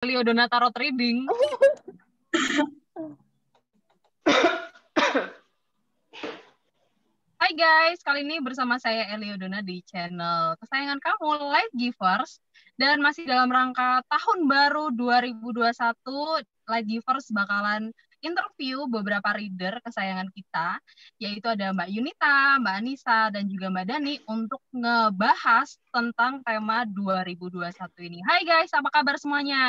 Leo Donataro Trading. Hai guys, kali ini bersama saya Elio Dona di channel kesayangan kamu, Light Givers. Dan masih dalam rangka tahun baru 2021, Light Givers bakalan interview beberapa reader kesayangan kita, yaitu ada Mbak Yunita, Mbak Anissa, dan juga Mbak Dani untuk ngebahas tentang tema 2021 ini. Hai guys, apa kabar semuanya?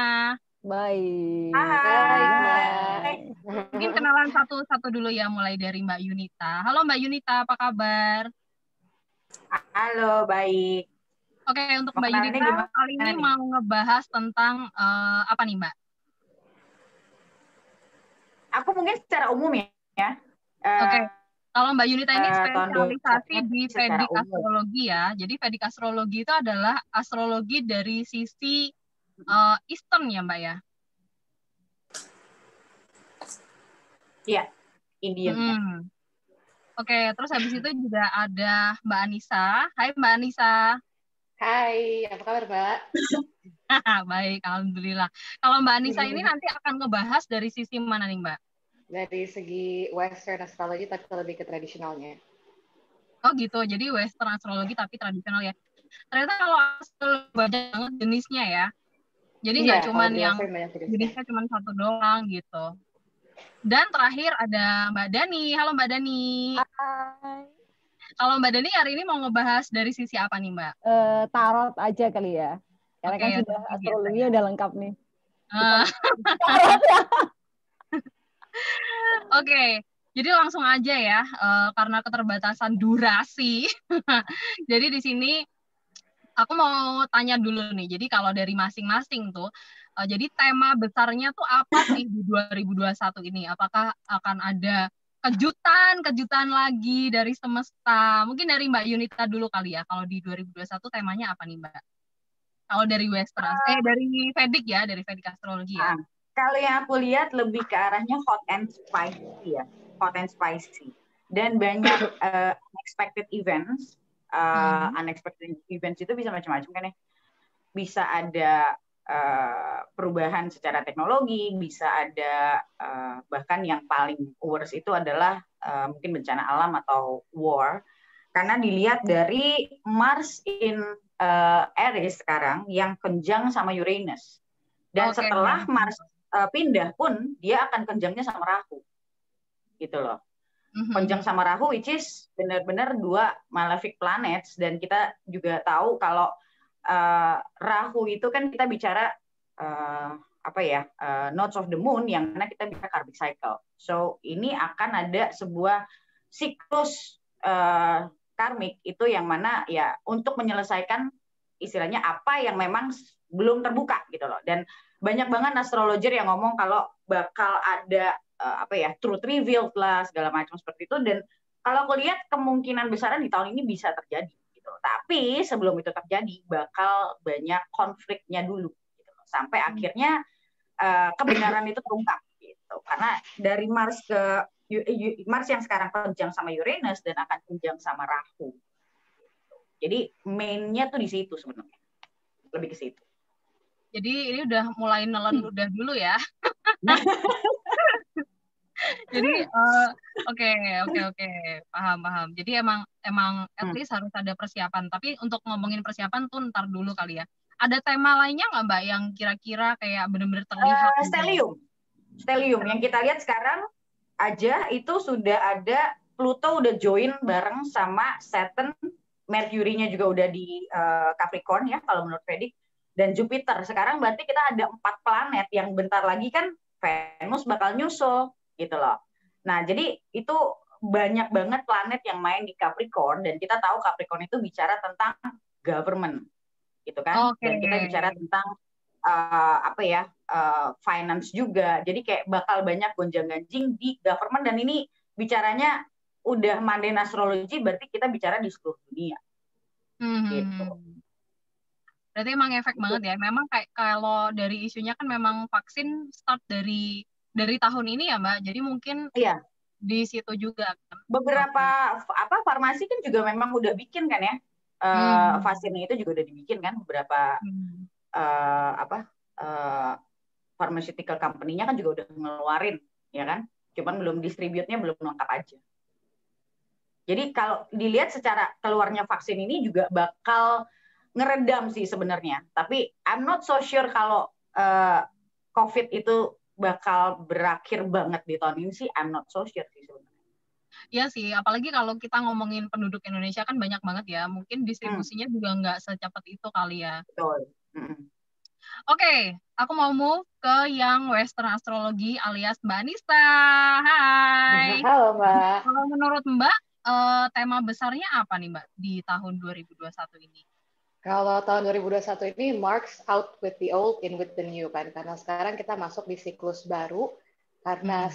Baik. Hai. Mungkin kenalan satu-satu dulu ya, mulai dari Mbak Yunita. Halo Mbak Yunita, apa kabar? Halo, baik. Oke, untuk Mbak Yunita kali ini mau ngebahas tentang apa nih Mbak? Aku mungkin secara umum ya. Oke. Kalau Mbak Yunita ini spesialisasi di Vedic astrologi ya. Jadi Vedic astrologi itu adalah astrologi dari sisi Eastern ya Mbak ya? Iya, Indian. Oke, terus habis itu juga ada Mbak Anissa. Hai Mbak Anissa. Hai, apa kabar Mbak? Baik, Alhamdulillah. Kalau Mbak Anissa ini nanti akan ngebahas dari sisi mana nih Mbak? Dari segi Western astrology tapi lebih ke tradisionalnya. Oh gitu, jadi Western astrologi tapi tradisional ya. Ternyata kalau astrologi banyak banget jenisnya ya. Jadi nggak cuman yang jenisnya cuma satu doang gitu. Dan terakhir ada Mbak Dani. Halo Mbak Dani. Hai. Kalau Mbak Dani hari ini mau ngebahas dari sisi apa nih Mbak? Tarot aja kali ya. Karena kan sudah astrologinya udah lengkap nih. Oke, jadi langsung aja ya, karena keterbatasan durasi. Jadi di sini aku mau tanya dulu nih. Jadi kalau dari masing-masing tuh, jadi tema besarnya tuh apa sih di 2021 ini? Apakah akan ada kejutan lagi dari semesta? Mungkin dari Mbak Yunita dulu kali ya. Kalau di 2021 temanya apa nih Mbak? Kalau dari Western, dari Vedic ya, dari Vedic astrologi ya. Kalau yang aku lihat lebih ke arahnya hot and spicy ya, hot and spicy. Dan banyak unexpected events. Unexpected events itu bisa macam-macam kan ya. Bisa ada perubahan secara teknologi, bisa ada bahkan yang paling worst itu adalah mungkin bencana alam atau war. Karena dilihat dari Mars in Aries sekarang yang kenjang sama Uranus. Dan setelah Mars pindah pun dia akan kenjangnya sama Rahu. Gitu loh. Konjang sama Rahu which is benar-benar dua malefic planets, dan kita juga tahu kalau Rahu itu kan kita bicara nodes of the moon, yang mana kita bicara karmic cycle. So ini akan ada sebuah siklus karmik itu yang mana ya untuk menyelesaikan istilahnya apa yang memang belum terbuka gitu loh. Dan banyak banget astrologer yang ngomong kalau bakal ada truth revealed lah segala macam seperti itu. Dan kalau aku lihat kemungkinan besarnya di tahun ini bisa terjadi gitu. Tapi sebelum itu terjadi bakal banyak konfliknya dulu gitu. Sampai akhirnya kebenaran itu terungkap gitu. Karena dari Mars yang sekarang kenjang sama Uranus dan akan kenjang sama Rahu. Jadi mainnya tuh di situ sebenarnya. Lebih ke situ. Jadi ini udah mulai nelen ludah dulu ya. Jadi oke, paham. Jadi emang at least harus ada persiapan. Tapi untuk ngomongin persiapan tuh ntar dulu kali ya. Ada tema lainnya nggak Mbak yang kira-kira kayak benar-benar terlihat? Stellium yang kita lihat sekarang aja itu sudah ada Pluto udah join bareng sama Saturn, Mercury-nya juga udah di Capricorn ya kalau menurut Vedic, dan Jupiter. Sekarang berarti kita ada 4 planet yang bentar lagi kan Venus bakal nyusul gitu loh. Nah, jadi itu banyak banget planet yang main di Capricorn, dan kita tahu Capricorn itu bicara tentang government gitu kan. Dan kita bicara tentang finance juga. Jadi kayak bakal banyak gonjang-ganjing di government, dan ini bicaranya udah mundane astrologi, berarti kita bicara di seluruh dunia. Gitu. Berarti emang efek banget ya. Memang kayak kalau dari isunya kan memang vaksin start dari tahun ini ya Mbak. Jadi mungkin di situ juga. Beberapa farmasi kan juga memang udah bikin kan ya. Vaksinnya itu juga udah dibikin kan beberapa pharmaceutical company-nya kan juga udah ngeluarin, ya kan? Cuman belum distribute-nya belum lengkap aja. Jadi kalau dilihat secara keluarnya vaksin ini juga bakal ngeredam sih sebenarnya. Tapi I'm not so sure kalau COVID itu bakal berakhir banget di tahun ini sih. I'm not so sure sih sebenarnya. Iya sih, apalagi kalau kita ngomongin penduduk Indonesia kan banyak banget ya. Mungkin distribusinya juga nggak secepat itu kali ya. Betul. Oke, aku mau move ke yang Western Astrology alias Mbak Anissa. Hai. Halo, Mbak. Kalau menurut Mbak, tema besarnya apa nih Mbak di tahun 2021 ini? Kalau tahun 2021 ini marks out with the old, in with the new kan. Karena sekarang kita masuk di siklus baru. Karena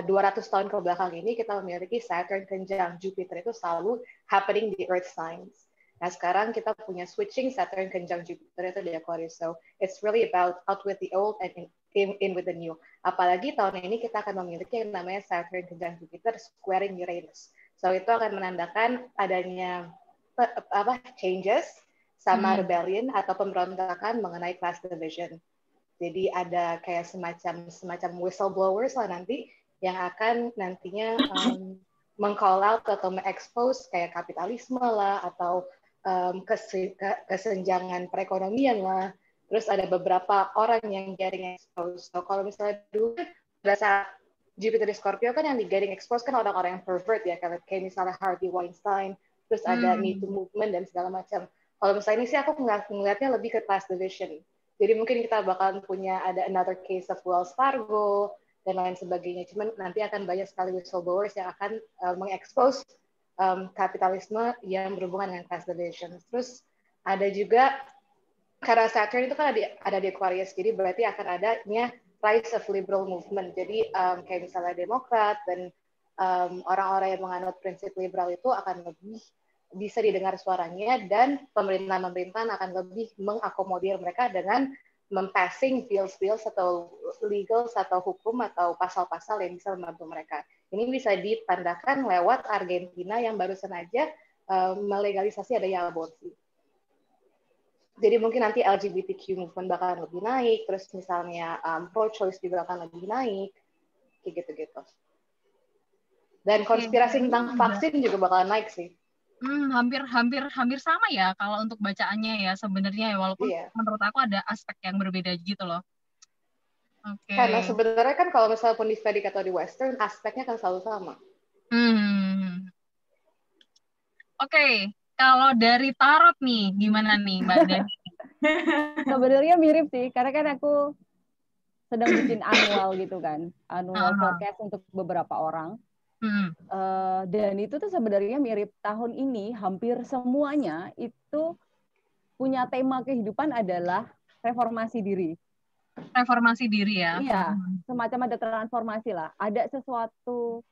200 tahun ke belakang ini kita memiliki Saturn conjunct Jupiter itu selalu happening di Earth signs. Nah sekarang kita punya switching Saturn conjunct Jupiter itu di Aquarius. So it's really about out with the old and in with the new. Apalagi tahun ini kita akan memiliki yang namanya Saturn conjunct Jupiter squaring Uranus. So itu akan menandakan adanya changes sama rebellion atau pemberontakan mengenai class division. Jadi ada kayak semacam whistleblowers lah nanti yang akan nantinya meng-call out atau me-expose kayak kapitalisme lah atau kesenjangan perekonomian lah. Terus ada beberapa orang yang getting exposed. So kalau misalnya dulu pada Jupiter di Scorpio kan yang di getting exposed kan orang-orang yang pervert ya, kayak misalnya Harvey Weinstein, terus ada Me Too movement dan segala macam. Kalau misalnya ini sih aku ngeliatnya lebih ke class division. Jadi mungkin kita bakalan punya ada another case of Wells Fargo dan lain sebagainya. Cuman nanti akan banyak sekali whistleblowers yang akan mengekspos kapitalisme yang berhubungan dengan class division. Terus ada juga karena Saturn itu kan ada di Aquarius, jadi berarti akan adanya rise of liberal movement. Jadi kayak misalnya Demokrat dan orang-orang yang menganut prinsip liberal itu akan lebih bisa didengar suaranya dan pemerintahan akan lebih mengakomodir mereka dengan mempassing bills atau legals atau hukum atau pasal-pasal yang bisa membantu mereka. Ini bisa ditandakan lewat Argentina yang barusan aja melegalisasi adanya aborsi. Jadi mungkin nanti LGBTQ movement bakalan lebih naik, terus misalnya pro-choice juga akan lebih naik, kayak gitu-gitu. Dan konspirasi tentang vaksin juga bakalan naik sih. Hampir sama ya kalau untuk bacaannya ya sebenarnya ya, walaupun menurut aku ada aspek yang berbeda gitu loh. Oke. Karena sebenarnya kan kalau misalnya pun di Vedic atau di Western aspeknya kan selalu sama. Oke. Kalau dari tarot nih gimana nih Mbak Dani? Sebenarnya mirip sih, karena kan aku sedang bikin annual gitu kan, annual forecast untuk beberapa orang. Dan itu tuh sebenarnya mirip tahun ini, hampir semuanya itu punya tema kehidupan adalah reformasi diri. Reformasi diri ya? Iya, semacam ada transformasi lah. Ada sesuatu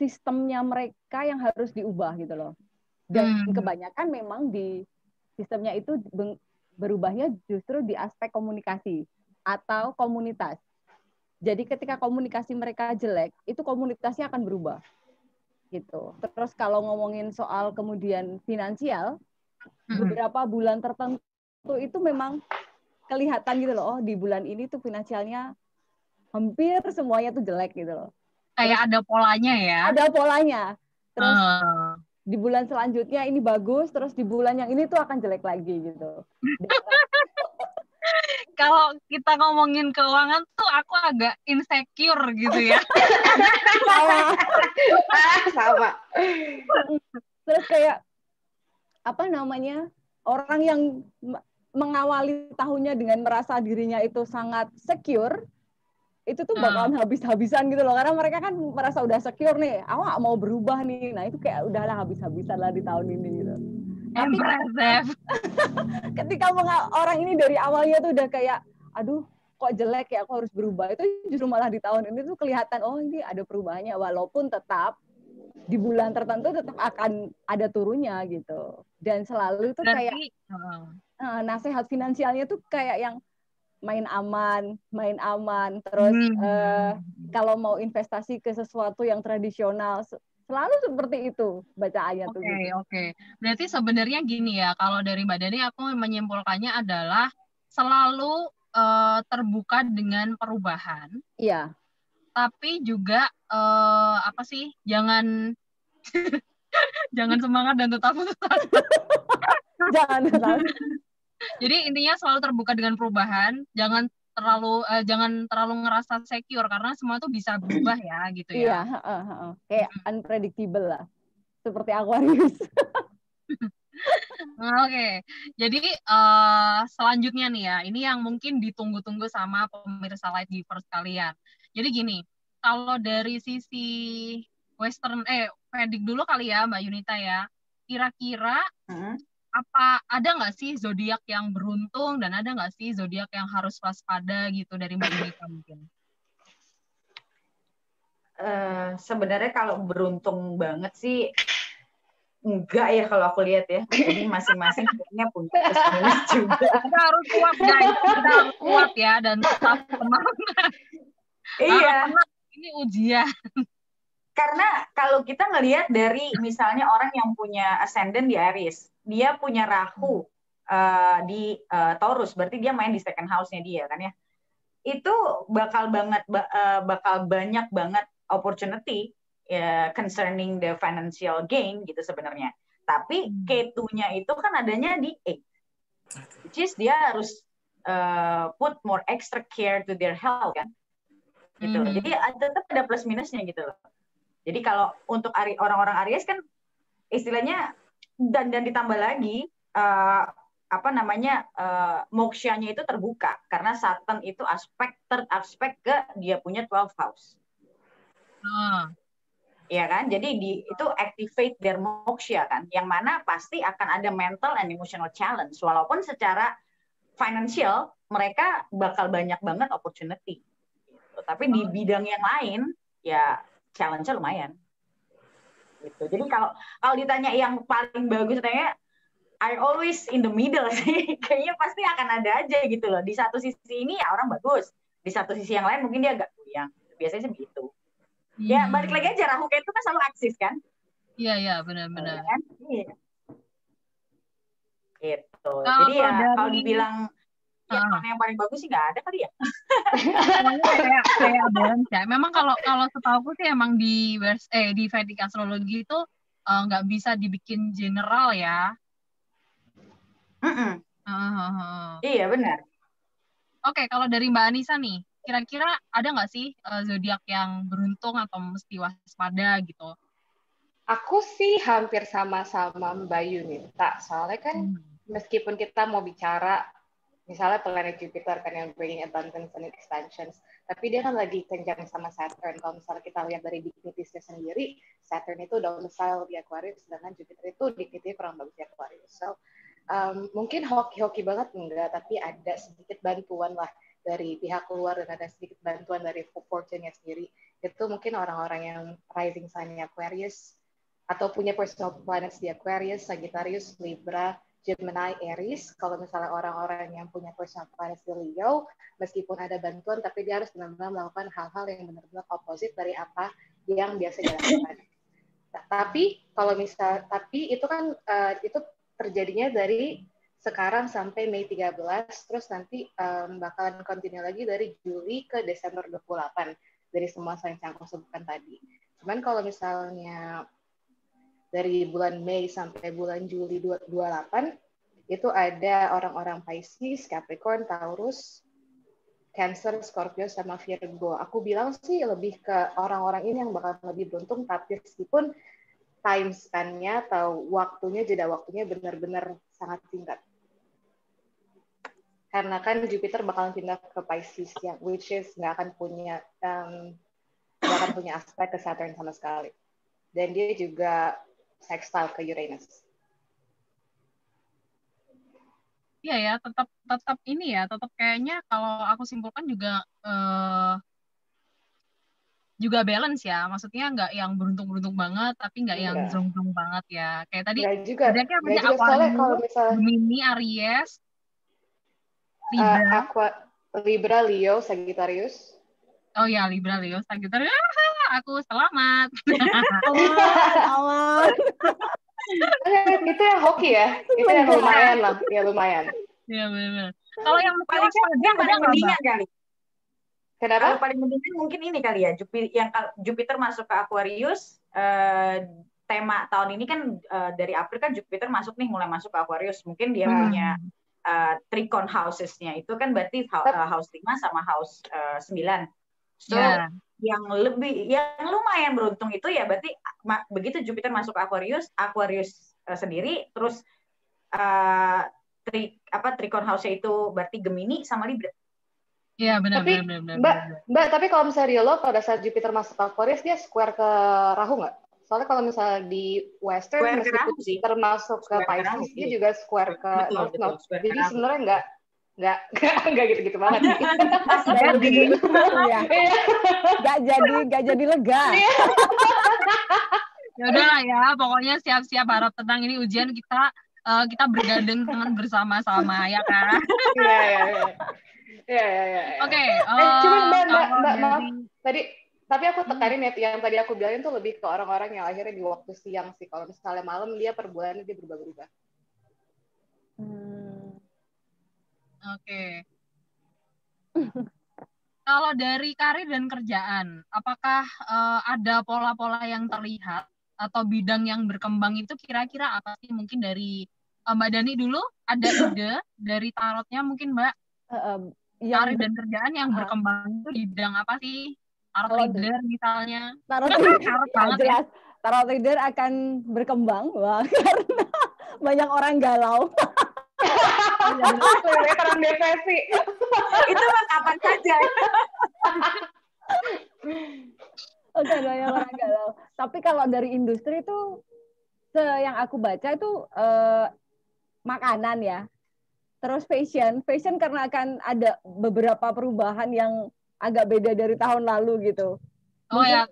sistemnya mereka yang harus diubah gitu loh. Dan kebanyakan memang di sistemnya itu berubahnya justru di aspek komunikasi atau komunitas. Jadi ketika komunikasi mereka jelek, itu komunitasnya akan berubah. Gitu. Terus kalau ngomongin soal kemudian finansial, beberapa bulan tertentu itu memang kelihatan gitu loh, oh di bulan ini tuh finansialnya hampir semuanya tuh jelek gitu loh. Kayak ada polanya ya? Ada polanya. Terus di bulan selanjutnya ini bagus, terus di bulan yang ini tuh akan jelek lagi gitu. Kalau kita ngomongin keuangan tuh aku agak insecure gitu ya. Sama. Terus kayak apa namanya, orang yang mengawali tahunnya dengan merasa dirinya itu sangat secure, itu tuh bakalan habis-habisan gitu loh, karena mereka kan merasa udah secure nih, awak mau berubah nih, nah itu kayak udahlah habis-habisan lah di tahun ini gitu. Tapi ketika orang ini dari awalnya tuh udah kayak, aduh kok jelek ya, aku harus berubah, itu justru malah di tahun ini tuh kelihatan, oh ini ada perubahannya, walaupun tetap di bulan tertentu tetap akan ada turunnya gitu. Dan selalu tuh kayak nasihat finansialnya tuh kayak yang main aman, terus kalau mau investasi ke sesuatu yang tradisional, selalu seperti itu bacaannya tuh. Oke. Berarti sebenarnya gini ya, kalau dari Mbak Dani aku menyimpulkannya adalah selalu terbuka dengan perubahan, Iya. tapi juga apa sih? Jangan jangan semangat dan tetap putus asa. Jangan tetap. Jadi intinya selalu terbuka dengan perubahan, jangan terlalu ngerasa secure karena semua tuh bisa berubah ya gitu Iya, ya. kayak unpredictable lah. Seperti Aquarius. Oke, jadi selanjutnya nih ya, ini yang mungkin ditunggu-tunggu sama pemirsa Light Givers kalian. Jadi gini, kalau dari sisi Western, Vedic dulu kali ya Mbak Yunita ya, kira-kira apa ada nggak sih zodiak yang beruntung dan ada nggak sih zodiak yang harus waspada gitu dari Mbak Yunita mungkin? Sebenarnya kalau beruntung banget sih enggak ya kalau aku lihat ya. Jadi masing-masing punya plus minus juga. Kita harus kuat guys, kita harus kuat ya dan tetap semangat. Iya. Ini ujian. Karena kalau kita ngelihat dari misalnya orang yang punya ascendant di Aries, dia punya Rahu di Taurus, berarti dia main di second house-nya dia kan ya. Itu bakal banyak banget opportunity concerning the financial gain gitu sebenarnya. Tapi Ketunya itu kan adanya di 8, which is dia harus put more extra care to their health kan. Gitu. Jadi tetap ada plus minusnya gitu loh. Jadi kalau untuk orang-orang Aries kan istilahnya dan ditambah lagi moksyanya itu terbuka karena Saturn itu third aspek ke dia punya 12 house. Ya kan? Jadi itu activate their moksha kan, yang mana pasti akan ada mental and emotional challenge walaupun secara financial mereka bakal banyak banget opportunity. Gitu. Tapi di bidang yang lain ya challenge-nya lumayan. Gitu. Jadi kalau ditanya yang paling bagus, tanya I always in the middle sih. Kayaknya pasti akan ada aja gitu loh. Di satu sisi ini ya orang bagus, di satu sisi yang lain mungkin dia agak goyang. Biasanya sih begitu. Ya balik lagi aja, Rahu itu kan selalu aksis kan? Iya benar-benar. Kan? Iya. Gitu. Jadi ya kalau dibilang yang paling bagus sih nggak ada kali ya. Semuanya kayak balance ya. Memang kalau setahu sih emang di Vedic astrologi itu nggak bisa dibikin general ya. Iya benar. Oke, kalau dari Mbak Anissa nih, kira-kira ada nggak sih zodiak yang beruntung atau mesti waspada gitu? Aku sih hampir sama-sama Mbak Yunita. Soalnya kan meskipun kita mau bicara misalnya planet Jupiter kan yang bringing abundance and expansions, tapi dia kan lagi kenjang sama Saturn. Kalau misalnya kita lihat dari dignitiesnya sendiri, Saturn itu domicile di Aquarius, sedangkan Jupiter itu dignity kurang bagus di Aquarius. So, mungkin hoki-hoki banget enggak, tapi ada sedikit bantuan lah dari pihak luar dan ada sedikit bantuan dari fortune-nya sendiri. Itu mungkin orang-orang yang rising sign-nya Aquarius, atau punya personal planets di Aquarius, Sagittarius, Libra, Gemini, Aries. Kalau misalnya orang-orang yang punya personal planets di Leo, meskipun ada bantuan, tapi dia harus benar-benar melakukan hal-hal yang benar-benar opposite dari apa yang biasa dilakukan. Tapi itu kan itu terjadinya dari sekarang sampai Mei 13, terus nanti bakalan continue lagi dari Juli ke Desember 28 dari semua sign yang aku sebutkan tadi. Cuman kalau misalnya dari bulan Mei sampai bulan Juli 28 itu ada orang-orang Pisces, Capricorn, Taurus, Cancer, Scorpio, sama Virgo. Aku bilang sih lebih ke orang-orang ini yang bakal lebih beruntung, tapi meskipun time span-nya atau jeda waktunya benar-benar sangat singkat. Karena kan Jupiter bakalan pindah ke Pisces, yang which is nggak akan punya aspek ke Saturn sama sekali. Dan dia juga sextile ke Uranus. Iya ya, tetap ini ya, tetap kayaknya kalau aku simpulkan juga balance ya, maksudnya nggak yang beruntung-beruntung banget, tapi nggak yang zong-zong banget ya. Kayak tadi, zodiaknya banyak Aquarius, Gemini, Aries, Libra, Leo, Sagittarius. Oh ya, Libra, Leo, Sagittarius. Aku selamat. Aman. Itu yang hoki ya, itu yang lumayan lah, ya lumayan. Iya benar. Kalau yang Paling mysterious mungkin ada paling nggak, Mbak? mendingan kali. Kenapa? Kalau paling mendingan mungkin ini kali ya, yang Jupiter masuk ke Aquarius, tema tahun ini kan dari April kan Jupiter masuk nih, mulai masuk ke Aquarius. Mungkin dia punya trikon houses-nya itu kan berarti house 5 sama house 9. So yang lumayan beruntung itu ya berarti begitu Jupiter masuk ke Aquarius sendiri, terus trikon house-nya itu berarti Gemini sama Libra. Iya benar. Tapi Mbak, tapi kalau misalnya di lo pada saat Jupiter masuk ke Aquarius dia square ke Rahu nggak? Soalnya kalau misalnya di Western Square ke meskipun Rahu sih. Jupiter masuk ke Pisces dia juga square ke North. Jadi sebenarnya nggak gitu-gitu banget. Nggak jadi lega. Ya udahlah ya, pokoknya siap-siap harap tenang, ini ujian kita bergandeng tangan bersama-sama ya kan. Iya. Oke. Cuma Mbak, maaf tapi aku tekanin ya, yang tadi aku bilangin tuh lebih ke orang-orang yang akhirnya di waktu siang sih. Kalau misalnya malam dia per bulannya dia berubah-ubah. Oke. Kalau dari karir dan kerjaan, apakah ada pola-pola yang terlihat atau bidang yang berkembang itu kira-kira apa sih? Mungkin dari Mbak Dani dulu ada ide dari tarotnya mungkin Mbak. Karir dan kerjaan yang berkembang itu di bidang apa sih? Tarot reader misalnya. Tarot reader, tarot reader akan berkembang karena banyak orang galau. Orang depresi. Itu mah kapan saja. Oke, banyak orang galau. Tapi kalau dari industri itu, yang aku baca itu makanan ya. Terus fashion karena akan ada beberapa perubahan yang agak beda dari tahun lalu gitu. Oh ya,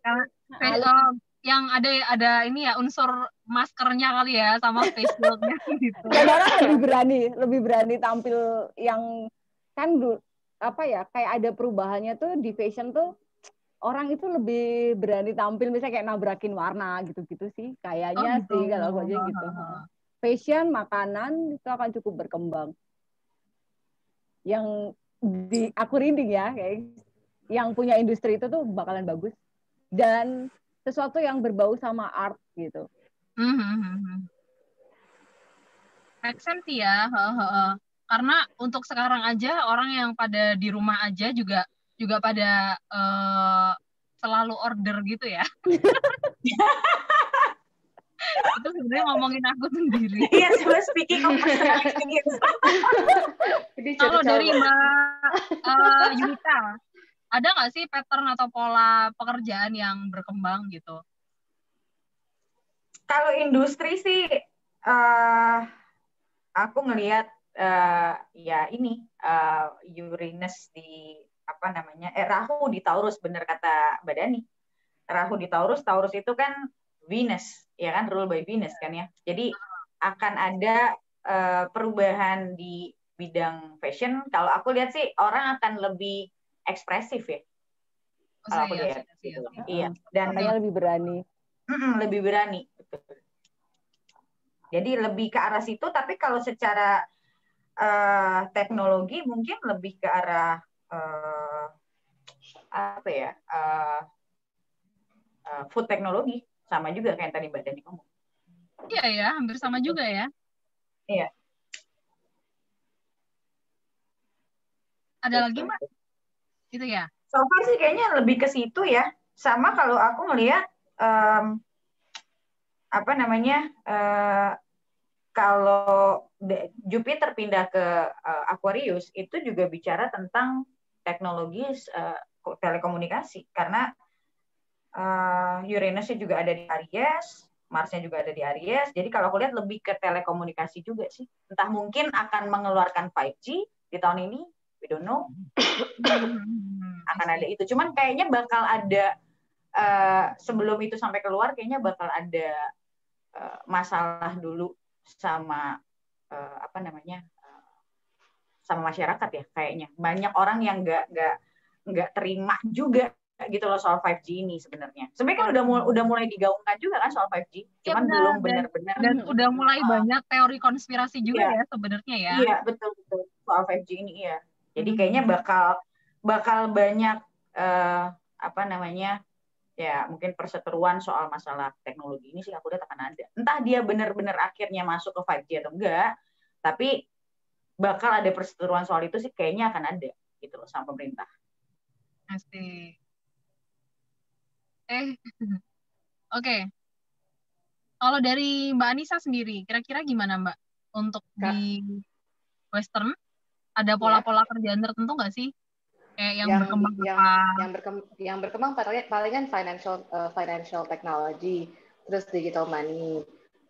karena yang ada ini ya unsur maskernya kali ya sama face shield-nya gitu. Dan orang lebih berani tampil yang kan kayak ada perubahannya tuh di fashion tuh orang itu lebih berani tampil misalnya kayak nabrakin warna gitu-gitu sih kayaknya sih kalau aku aja gitu. Fashion, makanan itu akan cukup berkembang. Yang aku reading ya kayak yang punya industri itu tuh bakalan bagus dan sesuatu yang berbau sama art gitu. Make sense ya. Karena untuk sekarang aja orang yang pada di rumah aja juga pada selalu order gitu ya. Itu sebenarnya ngomongin aku sendiri. Iya, coba speaking of personal experience. Kalau dari Mbak Yunita, ada nggak sih pattern atau pola pekerjaan yang berkembang gitu? Kalau industri sih, aku ngelihat ya ini Uranus di Rahu di Taurus, bener kata Mbak Dani. Rahu di Taurus itu kan Venus, ya kan, rule by Venus kan ya. Jadi akan ada perubahan di bidang fashion. Kalau aku lihat sih orang akan lebih ekspresif ya. Kalau aku lihat, iya. Dan lebih berani. Lebih berani. Betul. Jadi lebih ke arah situ. Tapi kalau secara teknologi mungkin lebih ke arah food teknologi. Sama juga kayak tadi Mbak Dani ngomong. Iya ya, hampir sama juga ya. Iya. Ada lagi Mbak? Gitu ya? So far sih kayaknya lebih ke situ ya. Sama kalau aku ngelihat kalau Jupiter pindah ke Aquarius itu juga bicara tentang teknologi telekomunikasi karena Uranusnya juga ada di Aries, Marsnya juga ada di Aries. Jadi kalau aku lihat lebih ke telekomunikasi juga sih. Entah mungkin akan mengeluarkan 5G di tahun ini, we don't know. Akan ada itu. Cuman kayaknya bakal ada sebelum itu sampai keluar kayaknya bakal ada masalah dulu sama sama masyarakat ya kayaknya. Banyak orang yang nggak terima juga gitu loh soal 5G ini sebenarnya. Sebenarnya kan udah mulai digaungkan juga kan soal 5G, Ya cuman benar, belum benar-benar. dan udah mulai banyak teori konspirasi juga Iya. ya sebenarnya ya. Iya, betul soal 5G ini ya. Jadi kayaknya bakal banyak apa namanya? Ya, mungkin perseteruan soal masalah teknologi ini sih aku lihat akan ada. Entah dia benar-benar akhirnya masuk ke 5G atau enggak, tapi bakal ada perseteruan soal itu sih kayaknya akan ada gitu loh sama pemerintah. Pasti. Oke. Kalau dari Mbak Anissa sendiri, kira-kira gimana Mbak untuk di Western? Ada pola-pola kerjaan tertentu nggak sih? Kayak yang berkembang apa? Yang berkembang palingan financial technology, terus digital money,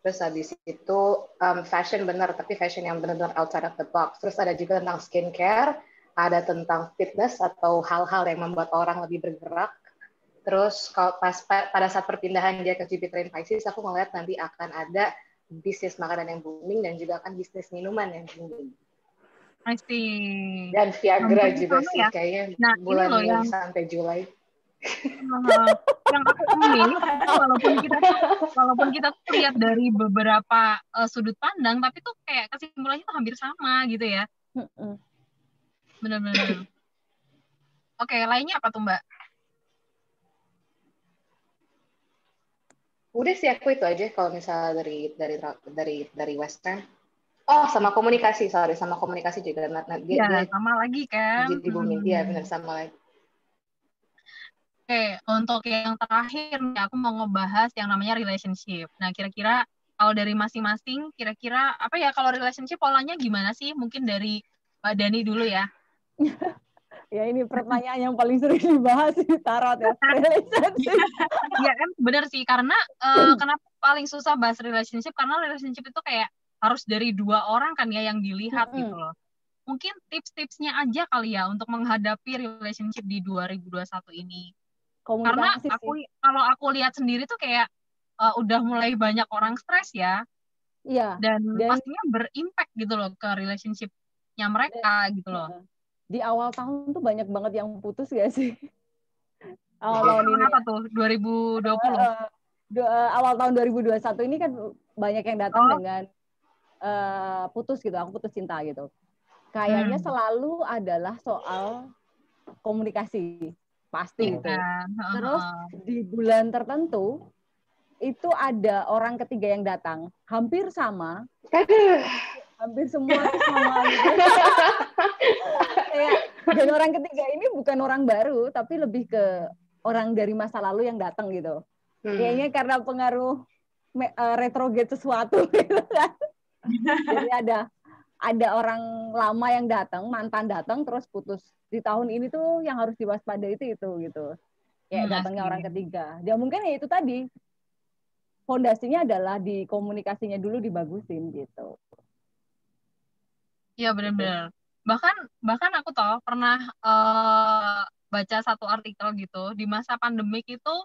terus habis itu fashion bener, tapi fashion yang benar-benar outside of the box. Terus ada juga tentang skincare, ada tentang fitness atau hal-hal yang membuat orang lebih bergerak. Terus kalau pada saat perpindahan dia ke Jupiter in Pisces, aku melihat nanti akan ada bisnis makanan yang booming dan juga akan bisnis minuman yang booming. I see. Dan Viagra juga sih, ya? kayaknya nah, bulan Mei sampai Juli. Yang aku amazed, walaupun kita lihat dari beberapa sudut pandang, tapi tuh kayak kesimpulannya tuh hampir sama gitu ya. Benar-benar. Oke, lainnya apa tuh Mbak? Udah sih aku itu aja kalau misalnya dari Western. Oh, sama komunikasi juga. Dia sama lagi kan? Jadi booming. Iya, benar sama lagi. Oke, untuk yang terakhir nih, aku mau ngebahas yang namanya relationship. Nah, kira-kira kalau dari masing-masing, kira-kira apa ya, kalau relationship polanya gimana sih? Mungkin dari Mbak Dani dulu ya. Ya, ini pertanyaan yang paling sering dibahas di tarot ya. Relationship. Iya kan, benar sih. Karena kenapa paling susah bahas relationship? Karena relationship itu kayak harus dari dua orang kan ya yang dilihat gitu loh. Mungkin tips-tipsnya aja kali ya untuk menghadapi relationship di 2021 ini. Karena kalau aku lihat sendiri tuh kayak udah mulai banyak orang stres ya. Iya. Dan pastinya berimpact gitu loh ke relationship-nya mereka gitu loh. Di awal tahun tuh banyak banget yang putus gak sih? Awal tahun ini. Apa tuh? 2020? Awal tahun 2021 ini kan banyak yang datang dengan putus gitu, aku putus cinta gitu. Kayaknya selalu adalah soal komunikasi, pasti gitu. Terus di bulan tertentu itu ada orang ketiga yang datang, hampir sama. Hampir semua sama gitu. Dan orang ketiga ini bukan orang baru, tapi lebih ke orang dari masa lalu yang datang gitu. Kayaknya karena pengaruh retrograde sesuatu gitu kan. Jadi ada orang lama yang datang, mantan datang terus putus. Di tahun ini tuh yang harus diwaspadai itu gitu. Kayak datangnya orang ketiga. Ya mungkin ya itu tadi. Fondasinya adalah di komunikasinya dulu dibagusin gitu. Iya benar-benar. Bahkan aku tahu pernah baca satu artikel gitu, di masa pandemik itu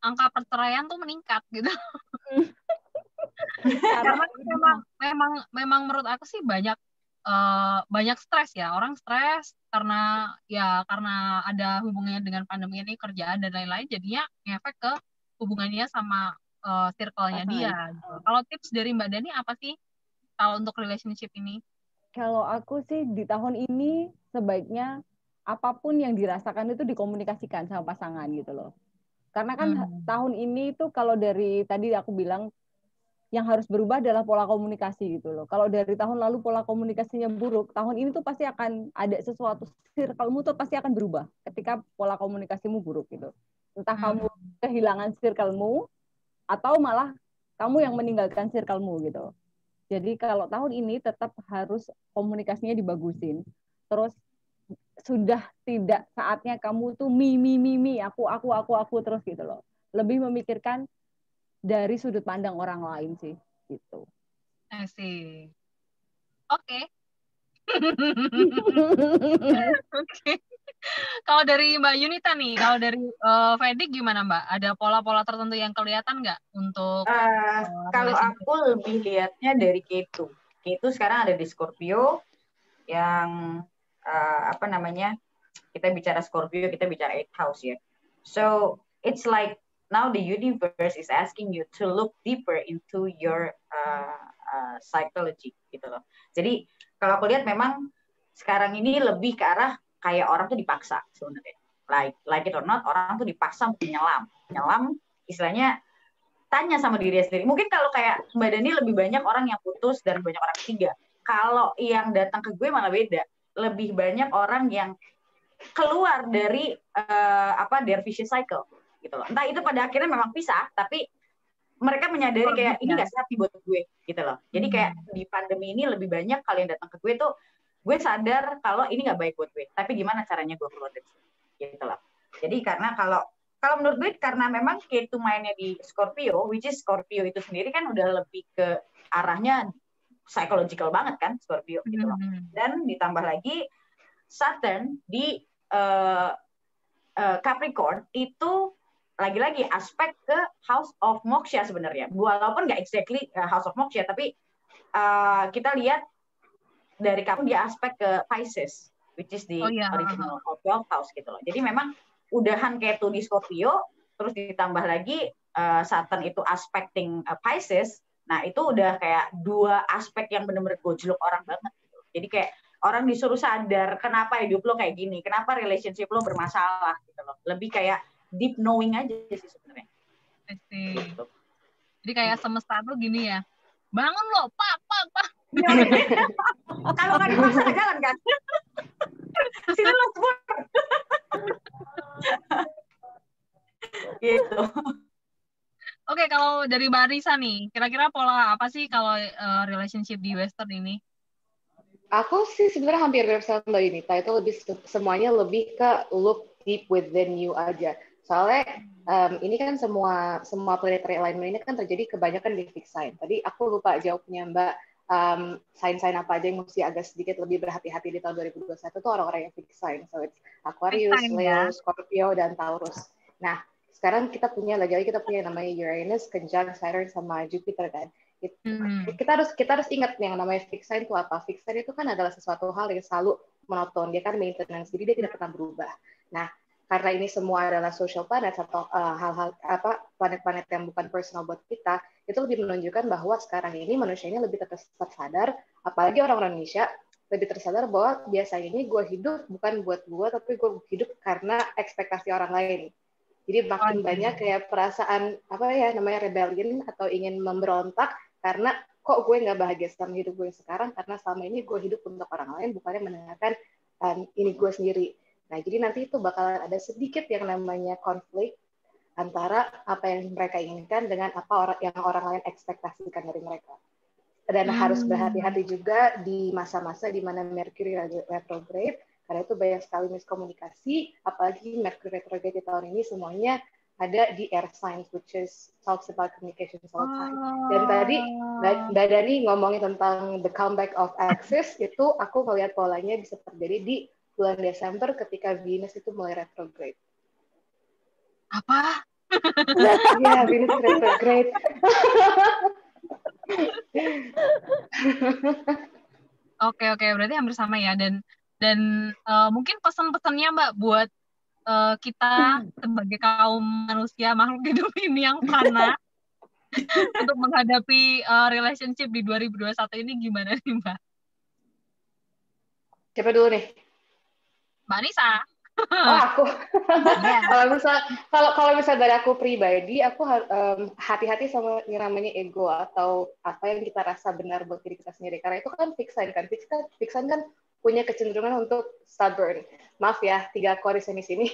angka perceraian tuh meningkat gitu. Karena memang menurut aku sih banyak stres ya, orang stres karena ada hubungannya dengan pandemi ini, kerjaan dan lain-lain, jadinya ngefek ke hubungannya sama circle-nya dia. Gitu. Kalau tips dari Mbak Dani apa sih kalau untuk relationship ini? Kalau aku sih di tahun ini sebaiknya apapun yang dirasakan itu dikomunikasikan sama pasangan gitu loh. Karena kan tahun ini tuh kalau dari tadi aku bilang yang harus berubah adalah pola komunikasi gitu loh. Kalau dari tahun lalu pola komunikasinya buruk, tahun ini tuh pasti akan ada sesuatu, circle-mu tuh pasti akan berubah ketika pola komunikasimu buruk gitu. Entah kamu kehilangan circle-mu atau malah kamu yang meninggalkan circle-mu gitu. Jadi kalau tahun ini tetap harus komunikasinya dibagusin. Terus sudah tidak saatnya kamu tuh aku terus gitu loh. Lebih memikirkan dari sudut pandang orang lain sih gitu. Asik. Oke. Oke. Kalau dari Mbak Yunita nih, kalau dari Fedik gimana Mbak? Ada pola-pola tertentu yang kelihatan nggak untuk kalau aku lebih lihatnya dari Ketu. Ketu sekarang ada di Scorpio yang apa namanya? Kita bicara Scorpio, kita bicara 8th house ya. So it's like now the universe is asking you to look deeper into your psychology gitu loh. Jadi kalau aku lihat memang sekarang ini lebih ke arah kayak orang tuh dipaksa sebenarnya. Like it or not, orang tuh dipaksa untuk nyelam istilahnya tanya sama diri sendiri. Mungkin kalau kayak Mbak Dani lebih banyak orang yang putus dan banyak orang ketiga. Kalau yang datang ke gue malah beda. Lebih banyak orang yang keluar dari their vicious cycle gitu loh. Entah itu pada akhirnya memang pisah, tapi mereka menyadari kayak ini nggak sehat buat gue gitu loh. Jadi kayak di pandemi ini lebih banyak kalau yang datang ke gue tuh gue sadar kalau ini nggak baik buat gue. Tapi gimana caranya gue keluar dari sini gitu loh. Jadi karena kalau menurut gue karena memang K2 mainnya di Scorpio, which is Scorpio itu sendiri kan udah lebih ke arahnya psychological banget kan Scorpio gitu loh. Dan ditambah lagi Saturn di Capricorn itu lagi-lagi aspek ke House of Moksha sebenarnya. Walaupun nggak exactly House of Moksha, tapi kita lihat dari kamu dia aspek ke Pisces, which is the original of 12th house gitu loh. Jadi memang udahan Ketu di Scorpio, terus ditambah lagi Saturn itu aspecting Pisces, nah itu udah kayak dua aspek yang benar-benar gojlok orang banget. Gitu. Jadi kayak orang disuruh sadar kenapa hidup lo kayak gini, kenapa relationship lo bermasalah gitu loh. Lebih kayak deep knowing aja sih sebenarnya. Gitu. Jadi kayak semesta tuh gini ya, bangun lo, pak. Kalau nggak dipaksa jalan kan? Sini lo semua. Gitu. Oke, kalau dari Mbak Risa nih, kira-kira pola apa sih kalau relationship di Western ini? Aku sih sebenarnya hampir mirip sama Mbak Yunita, itu lebih semuanya lebih ke look deep within you aja. Soalnya ini kan semua planetary alignment ini kan terjadi kebanyakan di fixed sign. Tadi aku lupa jawabnya Mbak, sign-sign apa aja yang mesti agak sedikit lebih berhati-hati di tahun 2021 tuh orang-orang yang fixed sign. So it's Aquarius, Leo, Scorpio, dan Taurus. Nah, sekarang kita punya namanya Uranus, conjunct Saturn sama Jupiter kan. Kita harus ingat yang namanya fixed sign itu apa. Fixed sign itu kan adalah sesuatu hal yang selalu monoton, dia kan maintenance, jadi dia tidak pernah berubah. Nah, karena ini semua adalah social planet atau hal-hal planet-planet yang bukan personal buat kita, itu lebih menunjukkan bahwa sekarang ini manusia ini lebih tersadar, apalagi orang-orang Indonesia lebih tersadar bahwa biasanya ini gue hidup bukan buat gue, tapi gue hidup karena ekspektasi orang lain. Jadi makin banyak kayak perasaan namanya rebellion atau ingin memberontak karena kok gue nggak bahagia sama hidup gue sekarang karena selama ini gue hidup untuk orang lain bukannya mendengarkan ini gue sendiri. Nah jadi nanti itu bakalan ada sedikit yang namanya konflik antara apa yang mereka inginkan dengan apa yang orang lain ekspektasikan dari mereka. Dan harus berhati-hati juga di masa-masa di mana Mercury retrograde, karena itu banyak sekali miskomunikasi, apalagi Mercury retrograde di tahun ini semuanya ada di air signs, which is talks about communication all the time. Dan tadi Mbak Dani ngomongin tentang the comeback of Axis, itu aku melihat polanya bisa terjadi di bulan Desember ketika Venus itu mulai retrograde. Apa? Ya, Venus retrograde. Oke, berarti hampir sama ya. Dan mungkin pesan-pesannya Mbak buat kita sebagai kaum manusia makhluk hidup ini yang fana untuk menghadapi relationship di 2021 ini gimana nih Mbak? Siapa dulu nih? Mbak Nisa. Oh aku. Kalau misal dari aku pribadi, aku hati-hati sama yang namanya ego atau apa yang kita rasa benar buat diri kita sendiri. Karena itu kan fixed sign kan. Fixed sign kan punya kecenderungan untuk stubborn. Maaf ya, 3 Aquarius di sini.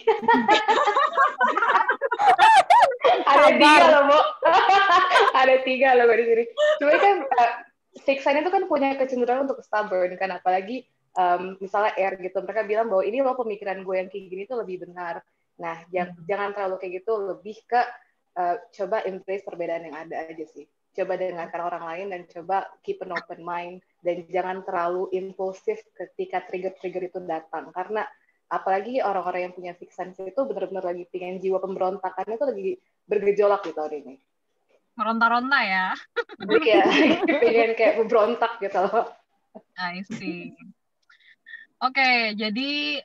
Ada 3 loh, Bu. Ada 3 loh di sini. Cuma kan fixed sign itu kan punya kecenderungan untuk stubborn kan, apalagi misalnya air gitu, mereka bilang bahwa ini loh pemikiran gue yang kayak gini tuh lebih benar. Nah, jangan terlalu kayak gitu, lebih ke coba embrace perbedaan yang ada aja sih. Coba dengarkan orang lain dan coba keep an open mind dan jangan terlalu impulsif ketika trigger-trigger itu datang. Karena apalagi orang-orang yang punya fixed sign itu benar-benar lagi pengen jiwa pemberontakannya itu lagi bergejolak di tahun ini. Meronta-ronta ya. Iya, pengen kayak berontak gitu loh. I see. Oke, jadi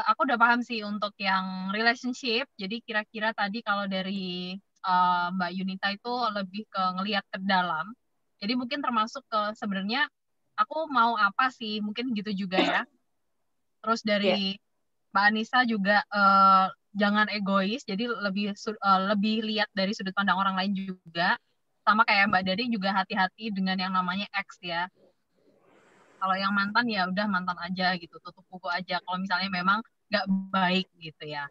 aku udah paham sih untuk yang relationship. Jadi kira-kira tadi kalau dari Mbak Yunita itu lebih ke ngelihat ke dalam. Jadi mungkin termasuk ke sebenarnya aku mau apa sih, mungkin gitu juga ya. Terus Iya. dari Mbak Anissa juga jangan egois, jadi lebih lihat dari sudut pandang orang lain juga. Sama kayak Mbak Dadi juga hati-hati dengan yang namanya ex ya. Kalau yang mantan ya udah mantan aja gitu, tutup buku aja. Kalau misalnya memang nggak baik gitu ya.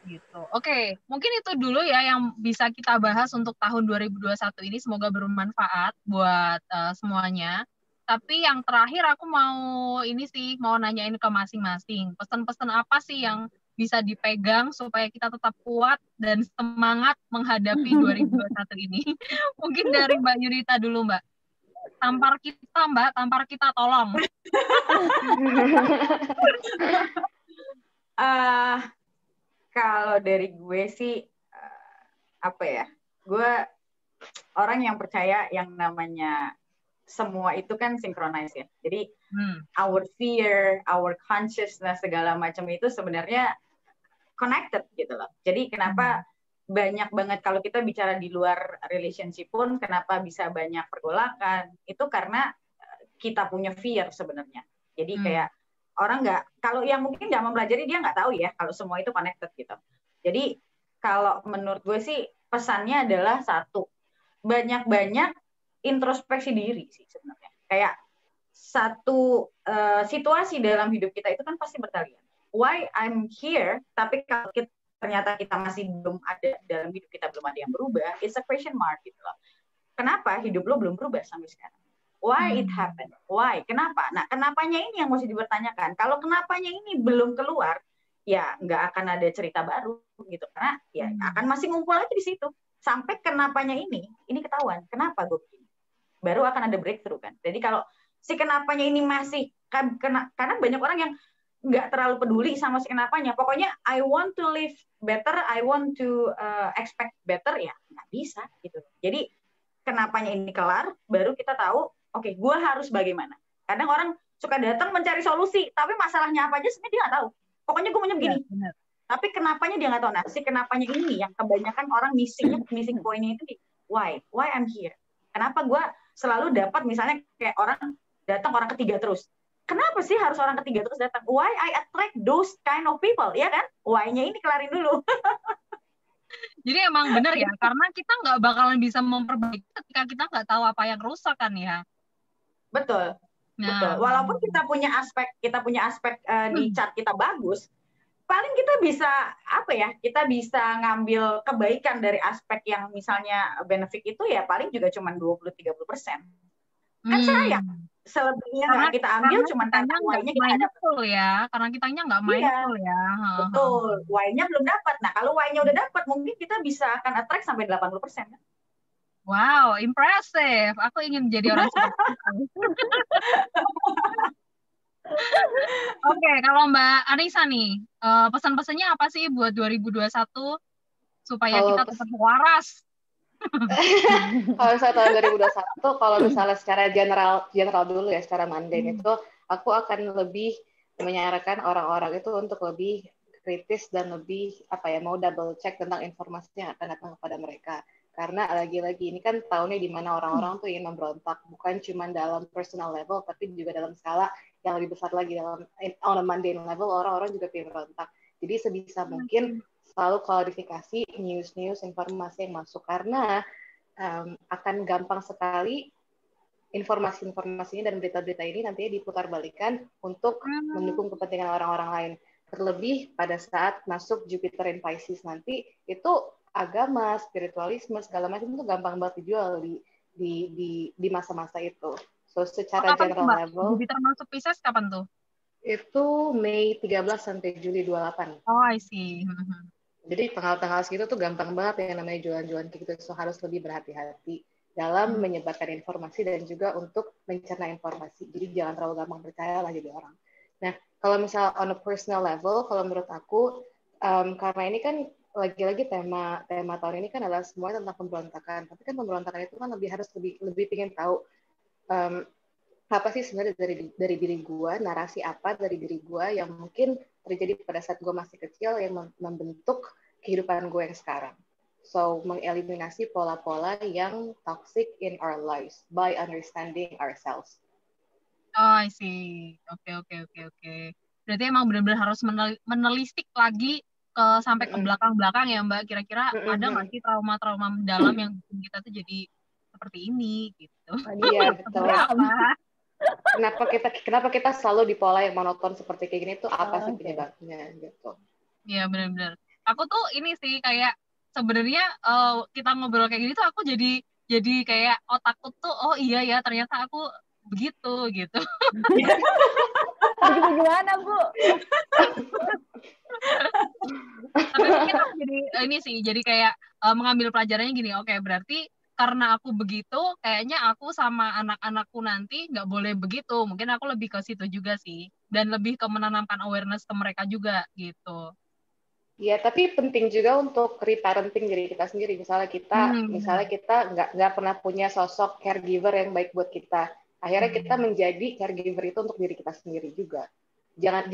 Gitu. Oke, mungkin itu dulu ya yang bisa kita bahas untuk tahun 2021 ini. Semoga bermanfaat buat semuanya. Tapi yang terakhir aku mau ini sih, mau nanyain ke masing-masing. Pesan-pesan apa sih yang bisa dipegang supaya kita tetap kuat dan semangat menghadapi 2021 ini? Mungkin dari Mbak Yunita dulu, Mbak. Tampar kita, Mbak. Tampar kita, tolong. Kalau dari gue sih, apa ya, gue orang yang percaya yang namanya semua itu kan synchronize ya. Jadi our fear, our consciousness, segala macam itu sebenarnya connected gitu loh. Jadi kenapa banyak banget kalau kita bicara di luar relationship pun kenapa bisa banyak pergolakan, itu karena kita punya fear sebenarnya. Jadi kayak orang nggak, kalau yang mungkin nggak mempelajari dia nggak tahu ya kalau semua itu connected gitu. Jadi kalau menurut gue sih pesannya adalah satu, banyak-banyak introspeksi diri sih sebenarnya. Kayak satu situasi dalam hidup kita itu kan pasti berkalian. Why I'm here, tapi kalau ternyata kita masih belum ada dalam hidup kita, belum ada yang berubah, it's a question mark gitu loh. Kenapa hidup lo belum berubah sampai sekarang? Why it happened? Why? Kenapa? Nah, kenapanya ini yang mesti dipertanyakan. Kalau kenapanya ini belum keluar, ya nggak akan ada cerita baru gitu. Karena ya akan masih ngumpul aja di situ. Sampai kenapanya ini ketahuan. Kenapa gue begini? Baru akan ada breakthrough kan. Jadi kalau si kenapanya ini masih, karena banyak orang yang nggak terlalu peduli sama si kenapanya. Pokoknya I want to live better, I want to expect better, ya nggak bisa gitu. Jadi kenapanya ini kelar, baru kita tahu, oke, gue harus bagaimana. Kadang orang suka datang mencari solusi, tapi masalahnya apa aja sebenarnya dia nggak tahu. Pokoknya gue maunya begini. Ya, tapi kenapanya dia nggak tahu. Nah, si kenapanya ini yang kebanyakan orang missing poinnya itu, why I'm here. Kenapa gue selalu dapat misalnya kayak orang datang orang ketiga terus. Kenapa sih harus orang ketiga terus datang? Why I attract those kind of people, ya kan? Why-nya ini kelarin dulu. Jadi emang benar ya, karena kita nggak bakalan bisa memperbaiki ketika kita nggak tahu apa yang rusak kan ya. Betul. Nah, betul. Walaupun kita punya aspek di chart kita bagus, paling kita bisa apa ya? Kita bisa ngambil kebaikan dari aspek yang misalnya benefit itu ya paling juga cuma 20-30%. Kan sayang. Selebihnya nggak kita ambil cuma karena why-nya kita nggak dapat ya. Karena kitanya nggak mindful ya. Betul. Why-nya belum dapat. Nah, kalau why-nya udah dapat, mungkin kita bisa akan attract sampai 80%. Wow, impressive. Aku ingin jadi orang seperti itu. Oke, kalau Mbak Anissa nih, pesan-pesannya apa sih buat 2021 supaya kita tetap waras? Kalau misalnya tahun 2021, kalau misalnya secara general dulu ya, secara mundane itu, aku akan lebih menyarankan orang-orang itu untuk lebih kritis dan lebih mau double check tentang informasi yang akan datang kepada mereka. Karena lagi-lagi ini kan tahunnya di mana orang-orang tuh ingin memberontak, bukan cuma dalam personal level, tapi juga dalam skala yang lebih besar lagi, dalam on a mundane level orang-orang juga ingin memberontak. Jadi sebisa mungkin selalu klarifikasi news informasi yang masuk, karena akan gampang sekali informasi-informasinya dan berita-berita ini nantinya diputarbalikkan untuk mendukung kepentingan orang-orang lain. Terlebih pada saat masuk Jupiter in Pisces nanti, itu agama, spiritualisme, segala macam itu gampang banget dijual di masa-masa itu. So secara general level, Jupiter masuk Pisces kapan tuh? Itu Mei 13 sampai Juli 28. Oh, I see. Jadi tanggal-tanggal segitu tuh gampang banget yang namanya jualan-jualan kayak gitu. So harus lebih berhati-hati dalam menyebarkan informasi dan juga untuk mencerna informasi. Jadi jangan terlalu gampang percaya lah jadi orang. Nah, kalau misal on a personal level, kalau menurut aku, karena ini kan lagi-lagi tema tahun ini kan adalah semuanya tentang pemberontakan. Tapi kan pemberontakan itu kan harus lebih pengen tahu apa sih sebenarnya dari diri gue, narasi apa dari diri gue yang mungkin terjadi pada saat gue masih kecil yang membentuk kehidupan gue yang sekarang. So, mengeliminasi pola-pola yang toxic in our lives by understanding ourselves. Oh, I see. Oke. Berarti emang benar-benar harus menelisik lagi sampai ke belakang-belakang ya, Mbak. Kira-kira ada nggak sih trauma-trauma dalam yang bikin kita tuh jadi seperti ini gitu? Iya, betul. Kenapa kita selalu di pola yang monoton seperti kayak gini tuh apa sih penyebabnya gitu? Iya, benar-benar. Aku tuh ini sih kayak sebenarnya kita ngobrol kayak gini tuh aku jadi kayak otakku tuh oh iya ya ternyata aku begitu gitu. Begitu gimana, Bu? Tapi mungkin aku jadi ini sih jadi kayak mengambil pelajarannya gini. Oke, berarti karena aku begitu kayaknya aku sama anak-anakku nanti nggak boleh begitu. Mungkin aku lebih ke situ juga sih dan lebih ke menanamkan awareness ke mereka juga gitu. Ya, tapi penting juga untuk reparenting diri kita sendiri. Misalnya kita nggak pernah punya sosok caregiver yang baik buat kita. Akhirnya kita menjadi caregiver itu untuk diri kita sendiri juga. Jangan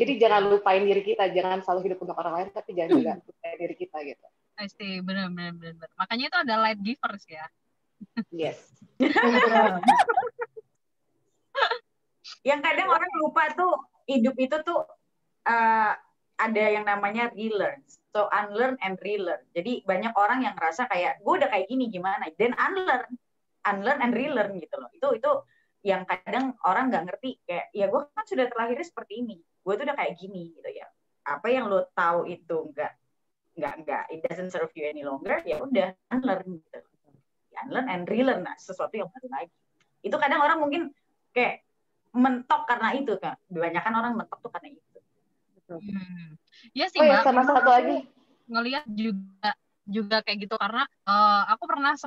lupain diri kita, jangan selalu hidup untuk orang lain, tapi jangan juga lupain diri kita gitu. Pasti benar. Makanya itu ada light givers ya. Yes. Yang kadang orang lupa tuh hidup itu tuh ada yang namanya relearn. So unlearn and relearn. Jadi banyak orang yang ngerasa kayak gue udah kayak gini gimana, then unlearn and relearn gitu loh. Itu yang kadang orang nggak ngerti kayak ya gue kan sudah terlahir seperti ini, gue tuh udah kayak gini gitu ya. Apa yang lo tahu itu nggak it doesn't serve you any longer, ya udah unlearn gitu. Unlearn and relearn, nah, sesuatu yang baru lagi. Itu kadang orang mungkin kayak mentok karena itu kan. Kebanyakan orang mentok tuh karena itu. Ya sih, Mbak. Sama satu lagi ngelihat juga kayak gitu karena aku pernah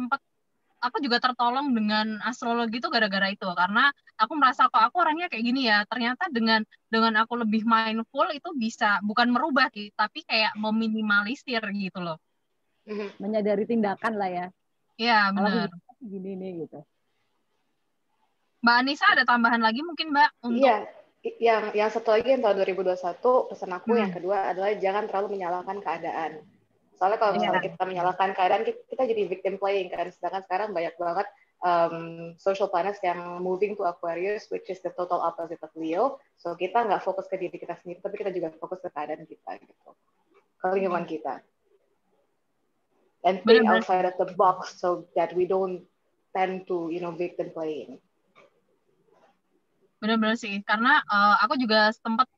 aku juga tertolong dengan astrologi itu gara-gara itu karena aku merasa kok aku orangnya kayak gini ya ternyata dengan aku lebih mindful itu bisa bukan merubah tapi kayak meminimalisir gitu loh. Menyadari tindakan lah ya. Iya benar. Gini nih gitu. Mbak Anissa ada tambahan lagi mungkin Mbak untuk yang satu lagi yang tahun 2021 pesan aku yang kedua adalah jangan terlalu menyalahkan keadaan. Soalnya kalau misalnya kita menyalahkan keadaan kita jadi victim playing kan. Sedangkan sekarang banyak banget social planets yang moving to Aquarius, which is the total opposite of Leo. So kita nggak fokus ke diri kita sendiri, tapi kita juga fokus ke keadaan kita gitu, ke lingkungan kita. And think outside of the box so that we don't tend to victim playing. Benar-benar sih, karena aku juga sempat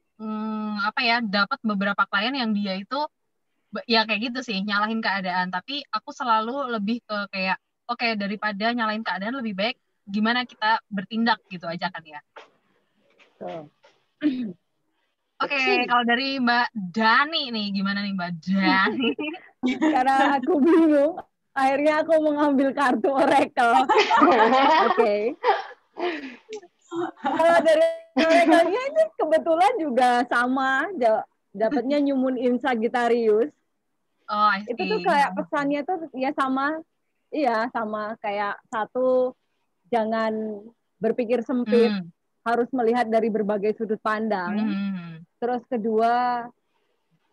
dapat beberapa klien yang dia itu ya kayak gitu sih, nyalahin keadaan. Tapi aku selalu lebih ke kayak, oke, daripada nyalahin keadaan lebih baik gimana kita bertindak gitu aja kan ya. Oke, kalau dari Mbak Dani nih, gimana nih Mbak Dani? Karena aku bingung, akhirnya aku mengambil kartu oracle. Oke. Kalau dari oracle-nya ini kebetulan juga sama, dapatnya New Moon in Sagittarius. Oh, I see. Itu tuh kayak pesannya tuh ya sama kayak satu, jangan berpikir sempit, harus melihat dari berbagai sudut pandang. Terus kedua,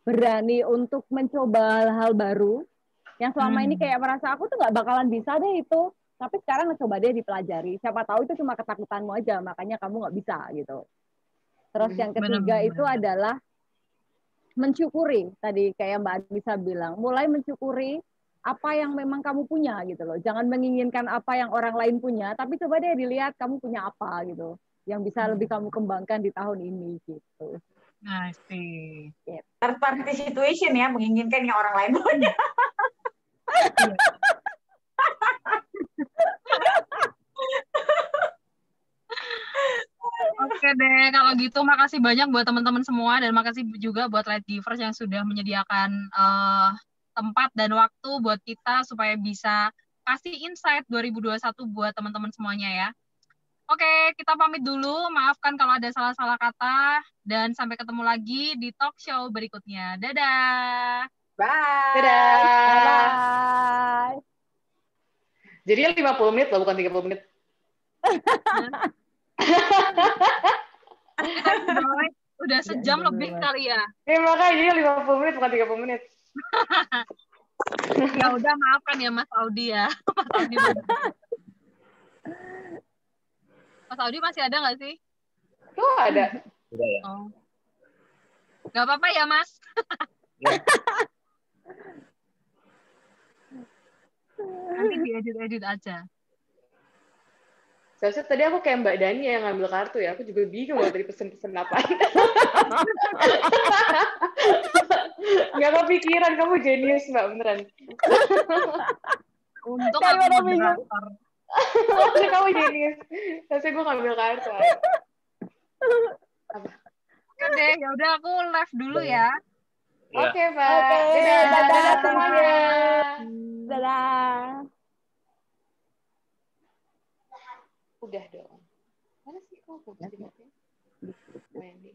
berani untuk mencoba hal-hal baru yang selama ini kayak merasa aku tuh nggak bakalan bisa deh itu, tapi sekarang coba deh dipelajari, siapa tahu itu cuma ketakutanmu aja makanya kamu nggak bisa gitu. Terus yang ketiga itu adalah mensyukuri, tadi kayak Mbak Anissa bilang, mulai mensyukuri apa yang memang kamu punya gitu loh, jangan menginginkan apa yang orang lain punya, tapi coba deh dilihat kamu punya apa gitu yang bisa lebih kamu kembangkan di tahun ini gitu. I see. Third party situation ya, menginginkan yang orang lain punya. Oke deh, kalau gitu makasih banyak buat teman-teman semua dan makasih juga buat Light Givers yang sudah menyediakan tempat dan waktu buat kita supaya bisa kasih insight 2021 buat teman-teman semuanya ya. Oke, kita pamit dulu. Maafkan kalau ada salah-salah kata dan sampai ketemu lagi di talk show berikutnya. Dadah. Bye. Dadah. Bye. Jadi 50 menit loh, bukan 30 menit. Kita udah sejam lebih kali ya. Ya makanya 50 menit bukan 30 menit. Ya udah maafkan ya Mas Audi ya. Mas Audi Mas Audi masih ada nggak sih? Tuh ada. Udah ya. Oh. Nggak apa-apa ya Mas. Ya. Nanti diedit-edit aja. Seharusnya tadi aku kayak Mbak Dani yang ngambil kartu ya. Aku juga bingung loh tadi pesen-pesen apa. Nggak kepikiran, kamu jenius Mbak, beneran. Untung Kayak aku mana bingung. moderator. Maksudnya kamu jenius. Seharusnya gue ngambil kartu. Apa? Oke deh, ya udah aku live dulu ya. Ya. Oke, Pak. Oke, Dadah, dadah. dadah semuanya. Dadah. Udah dong. Mana sih kok? Udah dimatiin. Wendy.